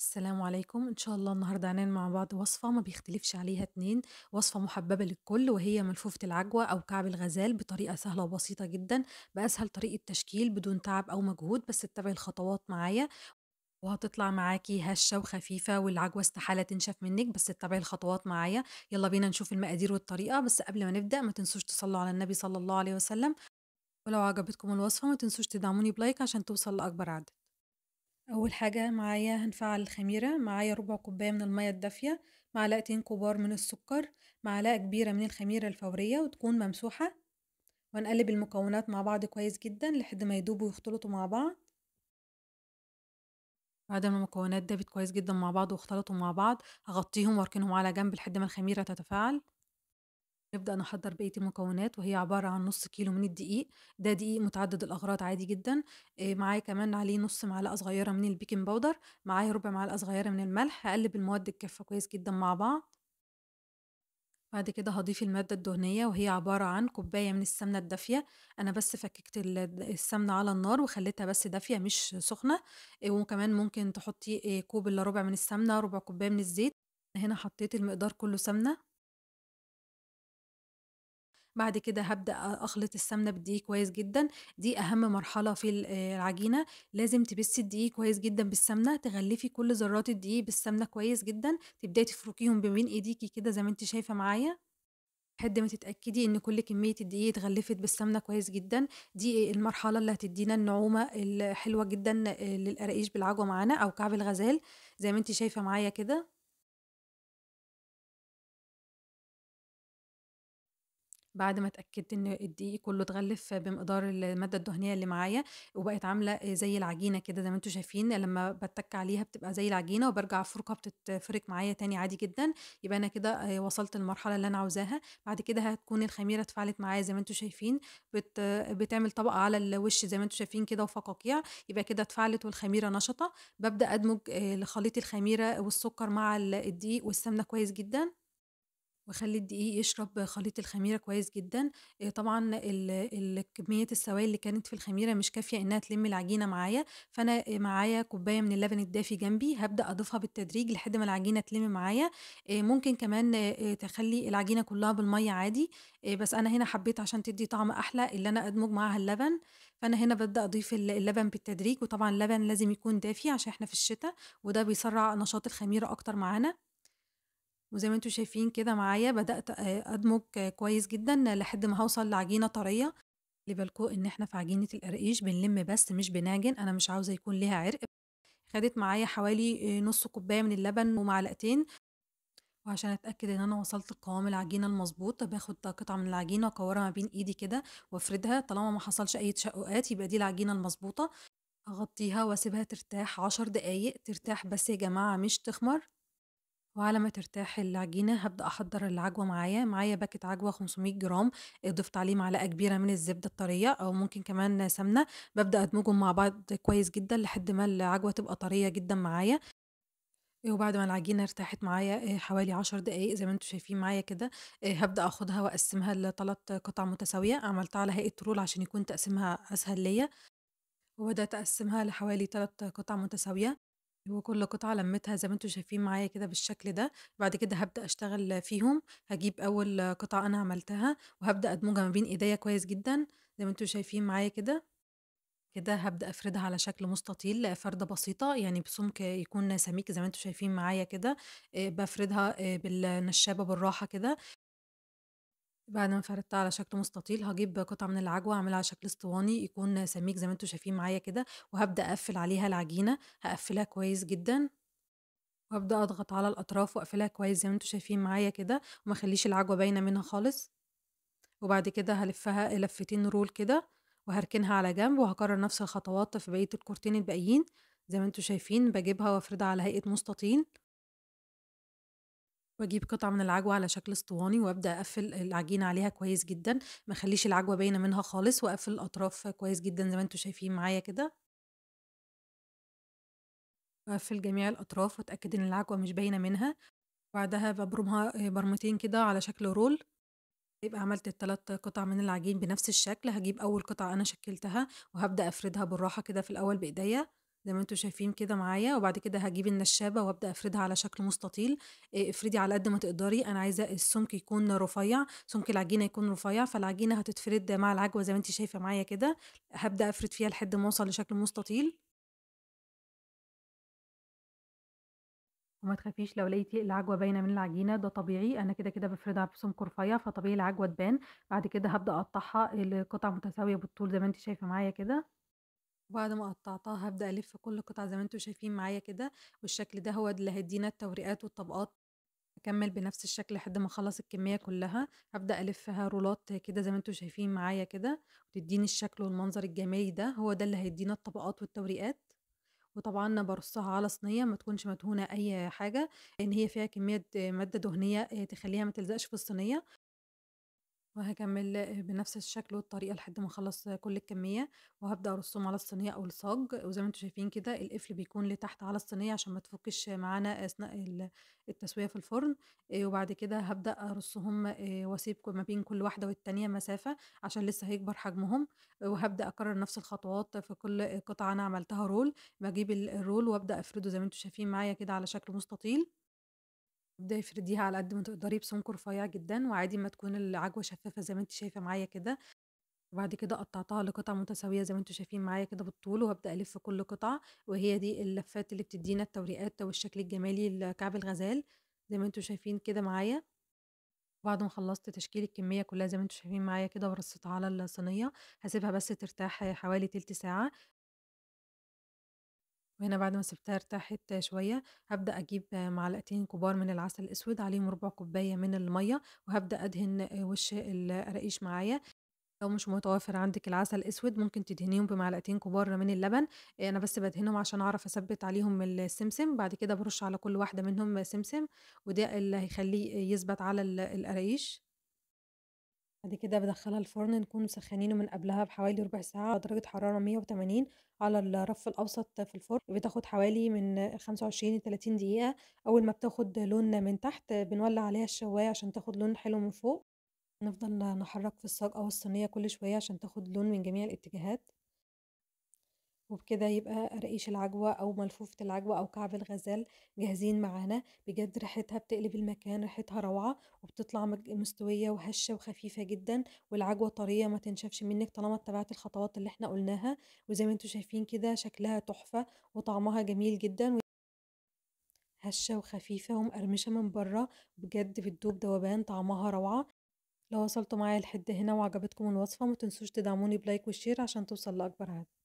السلام عليكم، إن شاء الله النهارده هنعمل مع بعض وصفة ما بيختلفش عليها اتنين، وصفة محببة للكل وهي ملفوفة العجوة أو كعب الغزال بطريقة سهلة وبسيطة جدًا، بأسهل طريقة تشكيل بدون تعب أو مجهود، بس اتبعي الخطوات معايا وهتطلع معاكِ هشة وخفيفة والعجوة استحالة تنشف منِّك، بس اتبعي الخطوات معايا. يالّا بينا نشوف المقادير والطريقة، بس قبل ما نبدأ ما تنسوش تصلّوا على النبي صلى الله عليه وسلم، ولو عجبتكم الوصفة ما تنسوش تدعموني بلايك عشان توصل لأكبر عدد. أول حاجة معايا هنفعل الخميرة، معايا ربع كوباية من المية الدافية، معلقتين كبار من السكر، معلقة كبيرة من الخميرة الفورية وتكون ممسوحة، وهنقلب المكونات مع بعض كويس جدا لحد ما يدوبوا ويختلطوا مع بعض. بعد ما المكونات دابت كويس جدا مع بعض واختلطوا مع بعض هغطيهم واركنهم على جنب لحد ما الخميرة تتفاعل. نبدأ نحضّر بقية المكونات وهي عبارة عن نُص كيلو من الدقيق، ده دقيق متعدد الأغراض عادي جدًا، معايا كمان عليه نُص معلقة صغيرة من البيكنج باودر، معايا ربع معلقة صغيرة من الملح، هاقلّب المواد الجافة كويس جدًا مع بعض. بعد كده هاضيف المادة الدهنية وهي عبارة عن كوباية من السمنة الدافية، أنا بس فكّكت السمنة على النار وخلّيتها بس دافية مش سخنة، وكمان ممكن تحطّي كوب إلا ربع من السمنة، ربع كوباية من الزيت، هنا حطّيت المقدار كلّه سمنة. بعد كده هابدأ أخلط السمنة بالدقيق كويس جدًا، دي أهم مرحلة في العجينة، لازم تبِسّي الدقيق كويس جدًا بالسمنة، تغلّفي كل ذرات الدقيق بالسمنة كويس جدًا، تبدئي تفركيهم بين إيديكِ كده زي ما أنتِ شايفة معايا، لحد ما تتأكدي إن كل كمية الدقيق اتغلّفت بالسمنة كويس جدًا، دي المرحلة اللي هتدّينا النعومة الحلوة جدًا للقراقيش بالعجوة معانا أو كعب الغزال، زي ما أنتِ شايفة معايا كده. بعد ما اتأكدت إن الدقيق كله اتغلف بمقدار المادة الدهنية اللي معايا، وبقت عاملة زي العجينة كده زي ما أنتم شايفين، لمّا باتَّك عليها بتبقى زي العجينة وبارجع أفرُكها بتتفرك معايا تاني عادي جدًا، يبقى أنا كده وصلت للمرحلة اللي أنا عاوزاها. بعد كده هتكون الخميرة اتفاعلت معايا زي ما أنتم شايفين، بتعمل طبقة على الوش زي ما أنتم شايفين كده وفقاقيع، يبقى كده اتفاعلت والخميرة نشطة. بابدأ أدمج خليط الخميرة والسكر مع الدقيق والسمنة كويس جدًا. واخلّي الدقيق يشرب خليط الخميرة كويس جدًا، طبعًا كمية السوائل اللي كانت في الخميرة مش كافية إنها تلم العجينة معايا، فأنا معايا كوباية من اللبن الدافي جنبي، هابدأ أضيفها بالتدريج لحد ما العجينة تلم معايا، ممكن كمان تخلّي العجينة كلها بالمَيّة عادي، بس أنا هنا حبيت عشان تدّي طعم أحلى اللي أنا أدمج معاها اللبن، فأنا هنا بابدأ أضيف اللبن بالتدريج، وطبعًا اللبن لازم يكون دافي عشان إحنا في الشتا، وده بيسرّع نشاط الخميرة أكتر معانا. وزي ما أنتم شايفين كده معايا بدأت أدمج كويس جدًا لحد ما هاوصل لعجينة طرية، خلّي بالكم إن إحنا في عجينة القراقيش بنلِم بس مش بنعجن، أنا مش عاوزة يكون ليها عرق، خدت معايا حوالي نُص كوباية من اللبن ومعلقتين، وعشان أتأكد إن أنا وصلت لقوام العجينة المضبوط، باخد قطعة من العجينة وأكورها ما بين إيدي كده وأفردها، طالما ما حصلش أي تشقُّقات يبقى دي العجينة المضبوطة، أغطّيها وأسيبها ترتاح 10 دقايق، ترتاح بس يا جماعة مش تخمر. وعلى ما ترتاح العجينة هابدأ أحضّر العجوة معايا باكيت عجوة 500 جرام، ضِفت عليه معلقة كبيرة من الزبدة الطرية أو ممكن كمان سمنة، بابدأ أدمجهم مع بعض كويس جدًا لحد ما العجوة تبقى طرية جدًا معايا، وبعد ما العجينة ارتاحت معايا حوالي 10 دقايق زي ما أنتم شايفين معايا كده، هابدأ آخُدها وأقسّمها ل3 قطع متساوية، عملتها على هيئة رول عشان يكون تقسيمها أسهل ليّا، وبدأت أقسّمها لحوالي 3 قطع متساوية. وكل قطعة لمّيتها زي ما أنتم شايفين معايا كده بالشكل ده، بعد كده هابدأ أشتغل فيهم، هاجيب أول قطعة أنا عملتها وهابدأ أدمجها ما بين إيديّا كويس جدًا، زي ما أنتم شايفين معايا كده، كده هابدأ أفردها على شكل مستطيل فردة بسيطة، يعني بسمك يكون سميك زي ما أنتم شايفين معايا كده، بافردها بالنشابة بالراحة كده، بعد ما فردتها على شكل مستطيل هاجيب قطعة من العجوة أعملها على شكل اسطواني يكون سميك زي ما أنتم شايفين معايا كده، وهابدأ أقفّل عليها العجينة، هاقفّلها كويس جدًا. وأبدأ أضغط على الأطراف وأقفلها كويس زي ما أنتم شايفين معايا كده، وما اخلّيش العجوة باينة منها خالص، وبعد كده هالفّها لفتين رول كده، وهاركنها على جنب، وهاكرر نفس الخطوات في بقية الكورتين الباقيين، زي ما أنتم شايفين باجيبها وافردها على هيئة مستطيل، واجيب قطعة من العجوة على شكل اسطواني، وأبدأ أقفّل العجينة عليها كويس جدًا، ما اخلّيش العجوة باينة منها خالص، وأقفل الأطراف كويس جدًا زي ما أنتم شايفين معايا كده، واقفل جميع الأطراف وأتأكد إن العجوة مش باينة منها، وبعدها بابرمها برمتين كده على شكل رول. يبقى عملت ال3 قطع من العجين بنفس الشكل، هاجيب أول قطعة أنا شكّلتها وهابدأ أفردها بالراحة كده في الأول بإيديّا، زي ما أنتم شايفين كده معايا، وبعد كده هاجيب النشابة وأبدأ أفردها على شكل مستطيل. افردي على قد ما تقدري، أنا عايزة السمك يكون رفيع، سمك العجينة يكون رفيع، فالعجينة هتتفرد مع العجوة زي ما أنتِ شايفة معايا كده، هابدأ أفرد فيها لحد ما أوصل لشكل مستطيل. وما تخافيش لو لقيتِ العجوة باينة من العجينة ده طبيعي، أنا كده بافردها بسمك رفيع، فطبيعي العجوة تبان. بعد كده هابدأ أقطعها لقطع متساوية بالطول زي ما أنتِ شايفة معايا كده. وبعد ما قطعتها هابدأ ألِف كل قطعة زي ما أنتم شايفين معايا كده، والشكل ده هو اللي هيدّينا التوريقات والطبقات. هاكمّل بنفس الشكل لحد ما أخلّص الكمية كلّها، هابدأ ألِفّها رولات كده زي ما أنتم شايفين معايا كده، وتدّيني الشكل والمنظر الجمالي ده، هو ده اللي هيدّينا الطبقات والتوريقات. وطبعًا بارُصّها على صينية ما تكونش مدهونة أي حاجة، لإن هي فيها كمية مادة دهنية تخلّيها ما تلزقش في الصينية. وهاكمّل بنفس الشكل والطريقة لحد ما أخلّص كل الكمية، وهابدأ أرصهم على الصينية أو الصاج، وزي ما أنتم شايفين كده القفل بيكون لتحت على الصينية عشان ما تفُكِّش معانا أثناء التسوية في الفرن. وبعد كده هابدأ أرصهم وأسيب ما بين كل واحدة والتانية مسافة عشان لسه هيكبر حجمهم. وهابدأ أكرر نفس الخطوات في كل قطعة أنا عملتها رول، باجيب الرول وأبدأ أفرده زي ما أنتم شايفين معايا كده على شكل مستطيل. تبدئي افرديها على قد ما تقدري بسمك رفيّع جدًا، وعادي أمّا تكون العجوة شفّافة زي ما أنتِ شايفة معايا كده. وبعد كده قطّعتها لقطع متساوية زي ما أنتم شايفين معايا كده بالطول، وهابدأ ألِف كل قطعة، وهي دي اللفّات اللي بتدّينا التوريقات والشكل الجمالي لكعب الغزال، زي ما أنتم شايفين كده معايا. بعد ما خلّصت تشكيل الكمية كلّها زي ما أنتم شايفين معايا كده ورصيتها على الصينية، هاسيبها بس ترتاح حوالي تِلت ساعة. وهنا بعد ما سِبتها ارتاحت شوية، هابدأ أجيب معلقتين كبار من العسل الأسود، عليهم ربع كوباية من المَيّة، وهابدأ أدهن وش القراقيش معايا. لو مش متوفر عندِك العسل الأسود ممكن تدهنيهم بمعلقتين كبار من اللبن. أنا بس بادهنهم عشان أعرف أثبِّت عليهم السمسم، بعد كده بارُش على كل واحدة منهم سمسم، وده اللي هيخلّيه يثبت على القراقيش. بعد كده بادخّلها الفرن نكون مسخّنينه من قبلها بحوالي ربع ساعة على درجة حرارة 180 على الرف الأوسط في الفرن، بتاخد حوالي من 25 ل30 دقيقة. أول ما بتاخد لون من تحت بنولّع عليها الشواية عشان تاخد لون حلو من فوق، نفضل نحرّك في الصاج أو الصينية كل شوية عشان تاخد لون من جميع الاتجاهات. وبكده يبقى قراقيش العجوة أو ملفوفة العجوة أو كعب الغزال جاهزين معانا. بجد ريحتها بتقلب المكان، ريحتها روعة، وبتطلع مستوية وهشة وخفيفة جدًا، والعجوة طرية ما تنشفش منِّك طالما اتبعتِ الخطوات اللي إحنا قُلناها. وزي ما أنتم شايفين كده شكلها تحفة وطعمها جميل جدًا، هشة وخفيفة ومقرمشة من برّه، بجد بتدوب دوبان طعمها روعة. لو وصلتوا معايا لحد هنا وعجبتكم الوصفة ما تنسوش تدعموني بلايك وشير عشان توصل لأكبر عدد.